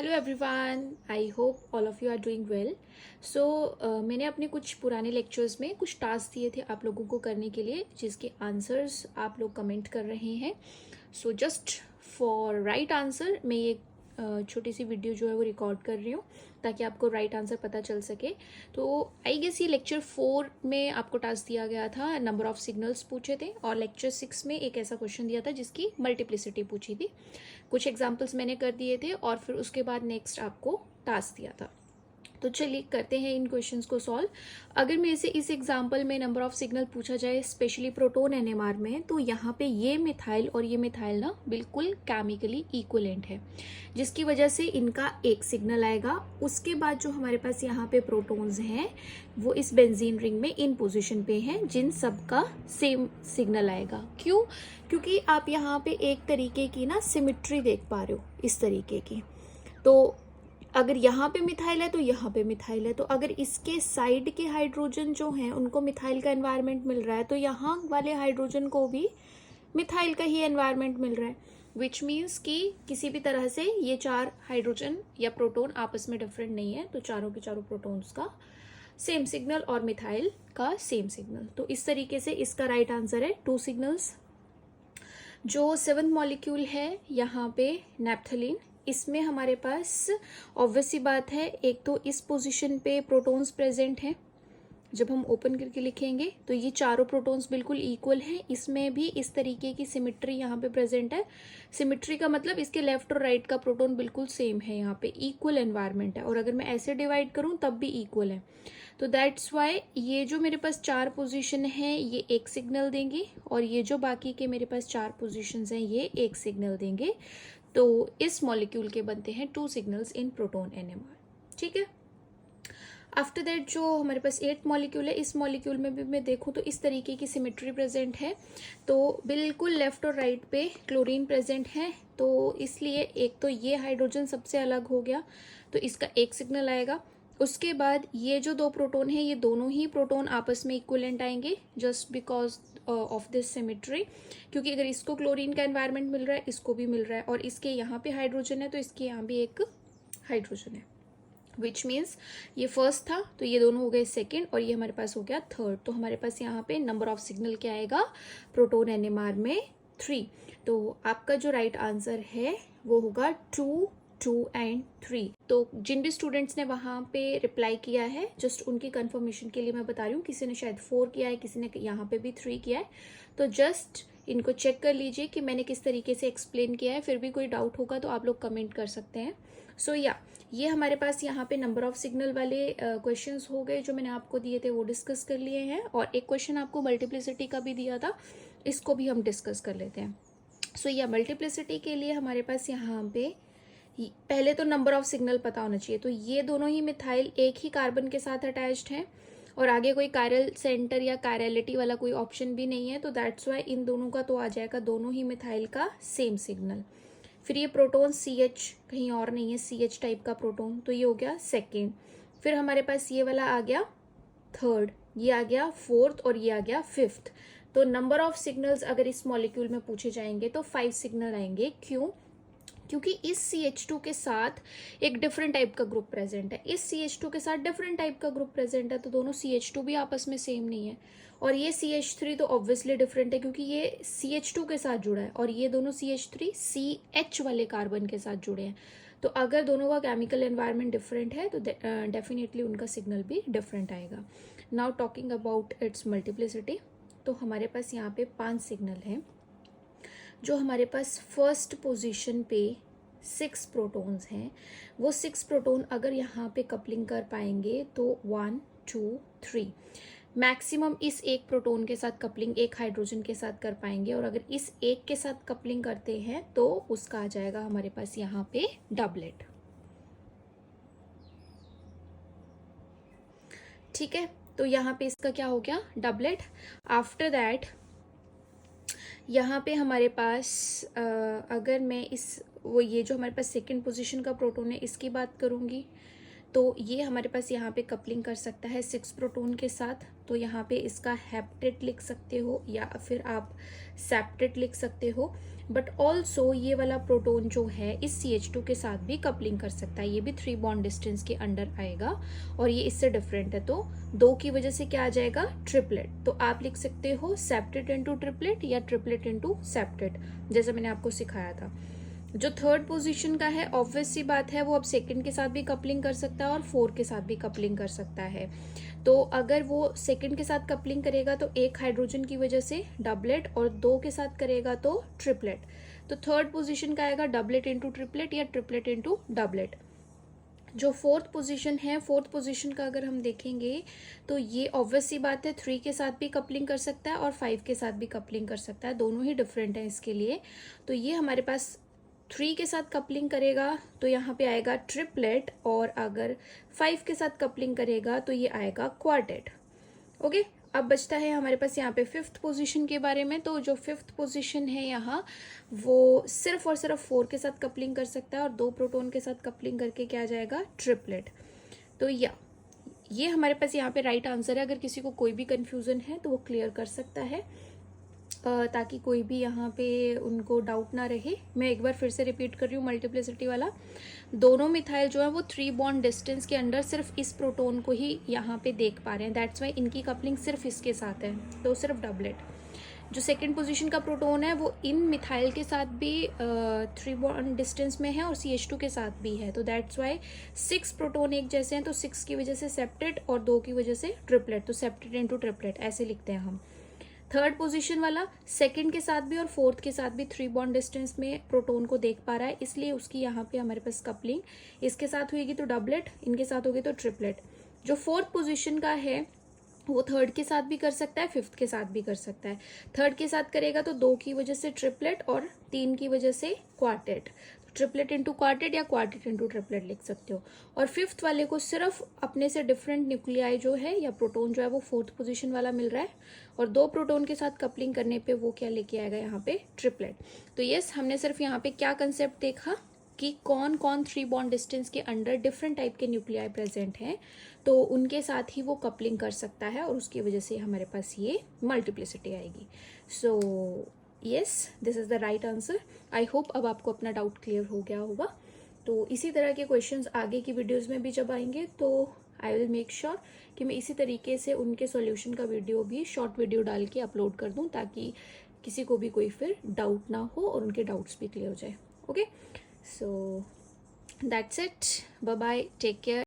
Hello everyone, I hope all of you are doing well. So मैंने अपने कुछ पुराने लेक्चर्स में कुछ टास्क दिए थे आप लोगों को करने के लिए, जिसके आंसर्स आप लोग कमेंट कर रहे हैं। So just for right answer मैं ये छोटी सी वीडियो जो है वो रिकॉर्ड कर रही हूँ, ताकि आपको राइट आंसर पता चल सके। तो आई गेस ये लेक्चर 4 में आपको टास्क दिया गया था, नंबर ऑफ सिग्नल्स पूछे थे, और लेक्चर 6 में एक ऐसा क्वेश्चन दिया था जिसकी मल्टीप्लिसिटी पूछी थी। कुछ एग्जाम्पल्स मैंने कर दिए थे और फिर उसके बाद नेक्स्ट आपको टास्क दिया था। तो चलिए करते हैं इन क्वेश्चंस को सॉल्व। अगर मेरे से इस एग्जांपल में नंबर ऑफ सिग्नल पूछा जाए, स्पेशली प्रोटोन एनएमआर में, तो यहाँ पे ये मिथाइल और ये मिथाइल ना बिल्कुल केमिकली इक्विवेलेंट है, जिसकी वजह से इनका एक सिग्नल आएगा। उसके बाद जो हमारे पास यहाँ पे प्रोटोन्स हैं वो इस बेंजीन रिंग में इन पोजिशन पे हैं, जिन सब का सेम सिग्नल आएगा। क्यों? क्योंकि आप यहाँ पे एक तरीके की ना सिमिट्री देख पा रहे हो, इस तरीके की। तो अगर यहाँ पे मिथाइल है तो यहाँ पे मिथाइल है, तो अगर इसके साइड के हाइड्रोजन जो हैं उनको मिथाइल का एनवायरनमेंट मिल रहा है, तो यहाँ वाले हाइड्रोजन को भी मिथाइल का ही एनवायरनमेंट मिल रहा है, विच मीन्स कि किसी भी तरह से ये चार हाइड्रोजन या प्रोटोन आपस में डिफरेंट नहीं है। तो चारों के चारों प्रोटोन्स का सेम सिग्नल और मिथाइल का सेम सिग्नल। तो इस तरीके से इसका राइट आंसर है 2 सिग्नल्स। जो 7th मॉलिक्यूल है यहाँ पे नैप्थलीन, इसमें हमारे पास ऑब्वियस सी बात है, एक तो इस पोजीशन पे प्रोटॉन्स प्रेजेंट हैं। जब हम ओपन करके लिखेंगे तो ये चारों प्रोटॉन्स बिल्कुल इक्वल हैं। इसमें भी इस तरीके की सिमिट्री यहाँ पे प्रेजेंट है। सिमिट्री का मतलब इसके लेफ्ट और राइट का प्रोटॉन बिल्कुल सेम है, यहाँ पे इक्वल एनवायरनमेंट है। और अगर मैं ऐसे डिवाइड करूँ तब भी इक्वल है। तो दैट्स वाई ये जो मेरे पास 4 पोजीशन है ये एक सिग्नल देंगे, और ये जो बाकी के मेरे पास 4 पोजीशंस हैं ये एक सिग्नल देंगे। तो इस मॉलिक्यूल के बनते हैं 2 सिग्नल्स इन प्रोटोन एनएमआर। ठीक है। आफ्टर दैट जो हमारे पास 8th मॉलिक्यूल है, इस मॉलिक्यूल में भी मैं देखूँ तो इस तरीके की सिमेट्री प्रेजेंट है। तो बिल्कुल लेफ्ट और राइट पे क्लोरीन प्रेजेंट है, तो इसलिए एक तो ये हाइड्रोजन सबसे अलग हो गया, तो इसका एक सिग्नल आएगा। उसके बाद ये जो 2 प्रोटोन है, ये दोनों ही प्रोटोन आपस में इक्विवेलेंट आएंगे, just because of this symmetry. क्योंकि अगर इसको क्लोरीन का एनवायरनमेंट मिल रहा है, इसको भी मिल रहा है, और इसके यहाँ पे हाइड्रोजन है तो इसके यहाँ भी एक हाइड्रोजन है, विच मीन्स ये फर्स्ट था तो ये दोनों हो गए सेकेंड, और ये हमारे पास हो गया थर्ड। तो हमारे पास यहाँ पे नंबर ऑफ सिग्नल क्या आएगा प्रोटोन एनएमआर में 3। तो आपका जो राइट आंसर है वो होगा 2, 2 एंड 3। तो जिन भी स्टूडेंट्स ने वहाँ पे रिप्लाई किया है, जस्ट उनकी कंफर्मेशन के लिए मैं बता रही हूँ, किसी ने शायद 4 किया है, किसी ने यहाँ पे भी 3 किया है। तो जस्ट इनको चेक कर लीजिए कि मैंने किस तरीके से एक्सप्लेन किया है। फिर भी कोई डाउट होगा तो आप लोग कमेंट कर सकते हैं। सो ये हमारे पास यहाँ पे नंबर ऑफ सिग्नल वाले क्वेश्चंस हो गए, जो मैंने आपको दिए थे वो डिस्कस कर लिए हैं। और एक क्वेश्चन आपको मल्टीप्लिसिटी का भी दिया था, इसको भी हम डिस्कस कर लेते हैं। सो मल्टीप्लिसिटी के लिए हमारे पास यहाँ पे पहले तो नंबर ऑफ सिग्नल पता होना चाहिए। तो ये दोनों ही मिथाइल एक ही कार्बन के साथ अटैच्ड हैं, और आगे कोई कायरल सेंटर या कायरलिटी वाला कोई ऑप्शन भी नहीं है। तो दैट्स वाई इन दोनों का तो आ जाएगा दोनों ही मिथाइल का सेम सिग्नल। फिर ये प्रोटोन CH कहीं और नहीं है, CH टाइप का प्रोटोन, तो ये हो गया सेकेंड। फिर हमारे पास ये वाला आ गया थर्ड, ये आ गया फोर्थ, और ये आ गया फिफ्थ। तो नंबर ऑफ सिग्नल्स अगर इस मॉलिक्यूल में पूछे जाएंगे तो 5 सिग्नल आएंगे। क्यों? क्योंकि इस CH2 के साथ एक डिफरेंट टाइप का ग्रुप प्रेजेंट है, इस CH2 के साथ डिफरेंट टाइप का ग्रुप प्रेजेंट है, तो दोनों CH2 भी आपस में सेम नहीं है। और ये CH3 तो ऑब्वियसली डिफरेंट है, क्योंकि ये CH2 के साथ जुड़ा है, और ये दोनों CH3 CH वाले कार्बन के साथ जुड़े हैं। तो अगर दोनों का केमिकल एनवायरनमेंट डिफरेंट है तो डेफिनेटली उनका सिग्नल भी डिफरेंट आएगा। Now talking about it's multiplicity, तो हमारे पास यहाँ पे 5 सिग्नल हैं। जो हमारे पास फर्स्ट पोजीशन पे 6 प्रोटॉन्स हैं, वो 6 प्रोटॉन अगर यहाँ पे कपलिंग कर पाएंगे तो 1, 2, 3 मैक्सिमम इस एक प्रोटॉन के साथ कपलिंग एक हाइड्रोजन के साथ कर पाएंगे। और अगर इस एक के साथ कपलिंग करते हैं तो उसका आ जाएगा हमारे पास यहाँ पे डबलेट। ठीक है, तो यहाँ पे इसका क्या हो गया डबलेट। आफ्टर दैट यहाँ पे हमारे पास अगर मैं ये जो हमारे पास सेकंड पोजीशन का प्रोटॉन है इसकी बात करूँगी, तो ये हमारे पास यहाँ पे कपलिंग कर सकता है 6 प्रोटॉन के साथ। तो यहाँ पे इसका हेप्टेट लिख सकते हो या फिर आप सेप्टेट लिख सकते हो। बट ऑल्सो ये वाला प्रोटोन जो है इस CH2 के साथ भी कपलिंग कर सकता है, ये भी 3 बॉन्ड डिस्टेंस के अंडर आएगा और ये इससे डिफरेंट है, तो 2 की वजह से क्या आ जाएगा, ट्रिपलेट। तो आप लिख सकते हो सेप्टेट इंटू ट्रिपलेट या ट्रिपलेट इंटू सेप्टेट, जैसे मैंने आपको सिखाया था। जो थर्ड पोजीशन का है ऑब्वियस सी बात है वो अब सेकंड के साथ भी कपलिंग कर सकता है और 4 के साथ भी कपलिंग कर सकता है। तो अगर वो सेकंड के साथ कपलिंग करेगा तो एक हाइड्रोजन की वजह से डबलेट, और 2 के साथ करेगा तो ट्रिपलेट। तो थर्ड पोजीशन का आएगा डबलेट इंटू ट्रिपलेट या ट्रिपलेट इंटू डबलेट। जो फोर्थ पोजीशन है, फोर्थ पोजीशन का अगर हम देखेंगे तो ये ऑब्वियस सी बात है 3 के साथ भी कपलिंग कर सकता है और 5 के साथ भी कपलिंग कर सकता है, दोनों ही डिफरेंट है इसके लिए। तो ये हमारे पास 3 के साथ कपलिंग करेगा तो यहाँ पे आएगा ट्रिपलेट, और अगर 5 के साथ कपलिंग करेगा तो ये आएगा क्वार्टेट। ओके, अब बचता है हमारे पास यहाँ पे फिफ्थ पोजीशन के बारे में। तो जो फिफ्थ पोजीशन है यहाँ, वो सिर्फ और सिर्फ 4 के साथ कपलिंग कर सकता है और 2 प्रोटोन के साथ कपलिंग करके क्या आ जाएगा, ट्रिपलेट। तो ये हमारे पास यहाँ पे राइट आंसर है। अगर किसी को कोई भी कंफ्यूजन है तो वो क्लियर कर सकता है, ताकि कोई भी यहाँ पे उनको डाउट ना रहे। मैं एक बार फिर से रिपीट कर रही हूँ, मल्टीप्लिसिटी वाला, दोनों मिथाइल जो है वो 3 बॉन्ड डिस्टेंस के अंदर सिर्फ इस प्रोटोन को ही यहाँ पे देख पा रहे हैं, दैट्स वाई इनकी कपलिंग सिर्फ इसके साथ है, तो सिर्फ डबलेट। जो सेकंड पोजीशन का प्रोटोन है वो इन मिथाइल के साथ भी 3 बॉन्ड डिस्टेंस में है और CH2 के साथ भी है, तो दैट्स वाई 6 प्रोटोन एक जैसे हैं, तो 6 की वजह से सेप्टेट और 2 की वजह से ट्रिपलेट, तो सेप्टेट इंटू ट्रिपलेट ऐसे लिखते हैं हम। थर्ड पोजीशन वाला सेकंड के साथ भी और फोर्थ के साथ भी 3 बॉन्ड डिस्टेंस में प्रोटोन को देख पा रहा है, इसलिए उसकी यहाँ पे हमारे पास कपलिंग इसके साथ हुएगी तो डबलेट, इनके साथ होगी तो ट्रिपलेट। जो फोर्थ पोजीशन का है वो थर्ड के साथ भी कर सकता है, फिफ्थ के साथ भी कर सकता है। थर्ड के साथ करेगा तो 2 की वजह से ट्रिपलेट और 3 की वजह से क्वार्टेट, ट्रिपलेट इंटू क्वार्टेट या क्वार्टेट इंटू ट्रिपलेट लिख सकते हो। और फिफ्थ वाले को सिर्फ अपने से डिफरेंट न्यूक्लियाई जो है या प्रोटोन जो है वो फोर्थ पोजीशन वाला मिल रहा है, और 2 प्रोटोन के साथ कपलिंग करने पे वो क्या लेके आएगा यहाँ पे, ट्रिपलेट। तो यस, हमने सिर्फ यहाँ पे क्या कंसेप्ट देखा कि कौन कौन 3 बॉन्ड डिस्टेंस के अंडर डिफरेंट टाइप के न्यूक्लियाई प्रेजेंट हैं, तो उनके साथ ही वो कपलिंग कर सकता है और उसकी वजह से हमारे पास ये मल्टीप्लिसिटी आएगी। So yes, this is the right answer. I hope अब आपको अपना डाउट क्लियर हो गया होगा। तो इसी तरह के क्वेश्चंस आगे की वीडियोस में भी जब आएंगे तो आई विल मेक श्योर कि मैं इसी तरीके से उनके सॉल्यूशन का वीडियो भी शॉर्ट वीडियो डाल के अपलोड कर दूं, ताकि किसी को भी कोई फिर डाउट ना हो और उनके डाउट्स भी क्लियर हो जाए। Okay, so that's it, bye bye, take care.